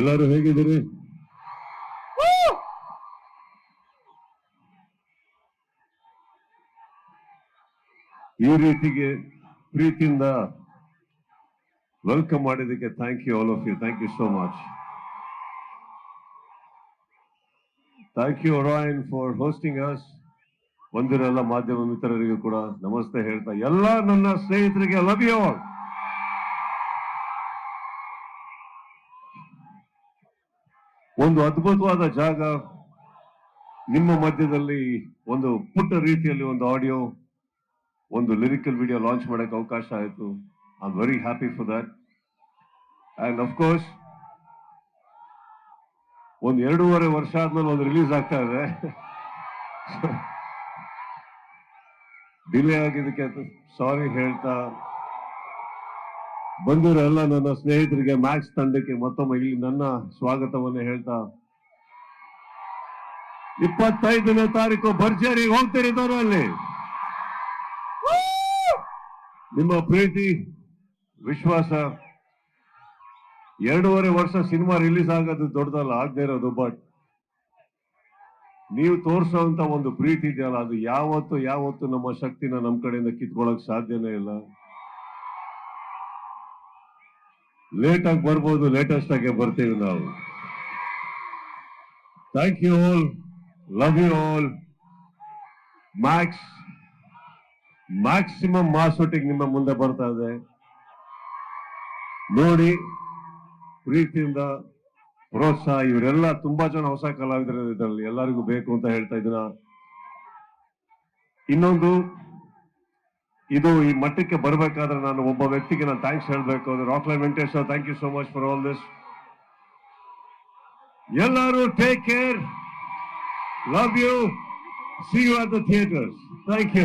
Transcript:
ಎಲ್ಲರೂ ಹೇಗಿದ್ದೀರಿ? ಈ ರೀತಿಗೆ ಪ್ರೀತಿಯಿಂದ ವೆಲ್ಕಮ್ ಮಾಡಿದ್ದಕ್ಕೆ thank you all of you. Thank you so much. Thank you Orion for hosting us. ಬಂದಿರೋ ಮಾಧ್ಯಮ ಮಿತ್ರರಿಗೂ ಕೂಡ ನಮಸ್ತೆ ಹೇಳ್ತಾ, ಎಲ್ಲ ನನ್ನ ಸ್ನೇಹಿತರಿಗೆ ಲವ್ ಯು ಆಲ್. ಒಂದು ಅದ್ಭುತವಾದ ಜಾಗ ನಿಮ್ಮ ಮಧ್ಯದಲ್ಲಿ, ಒಂದು ಪುಟ್ಟ ರೀತಿಯಲ್ಲಿ ಒಂದು ಆಡಿಯೋ, ಒಂದು ಲಿರಿಕಲ್ ವಿಡಿಯೋ ಲಾಂಚ್ ಮಾಡಕ್ಕೆ ಅವಕಾಶ ಆಯಿತು. I am very happy for that. And of course ಒಂದು 2.5 ವರ್ಷ ಆದ್ಮೇಲೆ ಒಂದು ರಿಲೀಸ್ ಆಗ್ತಾ ಇದೆ. ಡಿಲೇ ಆಗಿದ್ದಕ್ಕೆ ಸಾರಿ ಹೇಳ್ತಾ, ಬಂದಿರೋ ಎಲ್ಲ ನನ್ನ ಸ್ನೇಹಿತರಿಗೆ, ಮ್ಯಾಕ್ಸ್ ತಂಡಕ್ಕೆ ಮತ್ತೊಮ್ಮೆ ಇಲ್ಲಿ ನನ್ನ ಸ್ವಾಗತವನ್ನು ಹೇಳ್ತಾ, 25ನೇ ತಾರೀಕು ಭರ್ಜರಿ ಹೋಗ್ತಿರಿದ್ದವರು ಅಲ್ಲಿ. ನಿಮ್ಮ ಪ್ರೀತಿ, ವಿಶ್ವಾಸ, 2.5 ವರ್ಷ ಸಿನಿಮಾ ರಿಲೀಸ್ ಆಗೋದು ದೊಡ್ಡದಲ್ಲ, ಆಗದೆ ಇರೋದು. ಬಟ್ ನೀವು ತೋರಿಸುವಂತ ಒಂದು ಪ್ರೀತಿ ಇದೆಯಲ್ಲ, ಅದು ಯಾವತ್ತು ನಮ್ಮ ಶಕ್ತಿನ ನಮ್ಮ ಕಡೆಯಿಂದ ಕಿತ್ಕೊಳ್ಳಕ್ ಸಾಧ್ಯನೇ ಇಲ್ಲ. ಲೇಟ್ ಆಗಿ ಬರ್ಬೋದು, ಲೇಟೆಸ್ಟ್ ಆಗಿ ಬರ್ತೀವಿ ನಾವು. Thank you all, love you all. Maximum mass ಒಟ್ಟಿಗೆ ನಿಮ್ಮ ಮುಂದೆ ಬರ್ತಾ ಇದೆ. ನೋಡಿ, ಪ್ರೀತಿಯಿಂದ ಪ್ರೋತ್ಸಾಹ. ಇವರೆಲ್ಲ ತುಂಬಾ ಜನ ಹೊಸ ಕಲಾವಿದರು ಇದರಲ್ಲಿ, ಎಲ್ಲರಿಗೂ ಬೇಕು ಅಂತ ಹೇಳ್ತಾ ಇದ್ದೀನ. ಇನ್ನೊಂದು, ಇದು ಈ ಮಟ್ಟಕ್ಕೆ ಬರಬೇಕಾದ್ರೆ ನಾನು ಒಬ್ಬ ವ್ಯಕ್ತಿಗೆ ನಾನು ಥ್ಯಾಂಕ್ಸ್ ಹೇಳಬೇಕು. ಅದು Rockline Venkatesh. Thank you so much for all this. ಎಲ್ಲರೂ take care, love you, see you at the theaters. Thank you.